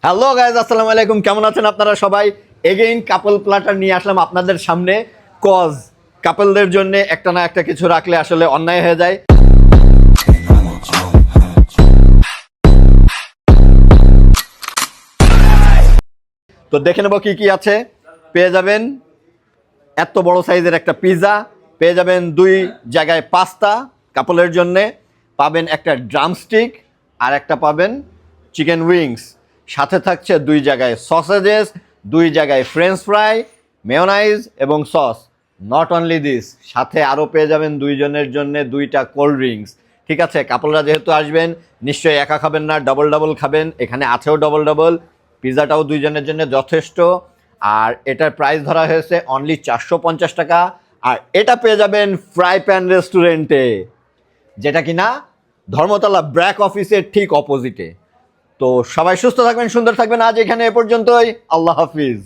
Hello guys, আসসালামু আলাইকুম। কেমন আছেন আপনারা সবাই? এগেইন কাপল প্ল্যাটার নিয়ে আসলাম আপনাদের সামনে। কজ কাপলদের জন্য একটা না একটা কিছু রাখলে আসলে অন্যায় হয়ে যায়। তো দেখে নেব কি কি আছে। পেয়ে যাবেন এত বড় সাইজের একটা পিৎজা, পেয়ে যাবেন 2 জায়গায় পাস্তা কাপলের জন্যে, পাবেন একটা ড্রামস্টিক আর একটা পাবেন চিকেন উইংস। সাথে থাকছে 2 জায়গায় সসেজেস, 2 জায়গায় ফ্রেঞ্চ ফ্রাই, মেয়োনাইজ এবং সস। নট অনলি দিস, সাথে আরও পেয়ে যাবেন 2 জনের জন্য 2টা কোল্ড ড্রিঙ্কস। ঠিক আছে, কাপলরা যেহেতু আসবেন নিশ্চয়ই একা খাবেন না, ডাবল ডাবল খাবেন। এখানে আছেও ডাবল ডাবল। পিৎজাটাও 2 জনের জন্য যথেষ্ট। আর এটার প্রাইস ধরা হয়েছে অনলি 450 টাকা। আর এটা পেয়ে যাবেন ফ্রাই প্যান রেস্টুরেন্টে, যেটা কিনা ধর্মতলা ব্র্যাক অফিসের ঠিক অপোজিটে। তো সবাই সুস্থ থাকবেন, সুন্দর থাকবেন। আজ এখানে এ পর্যন্তই। আল্লাহ হাফিজ।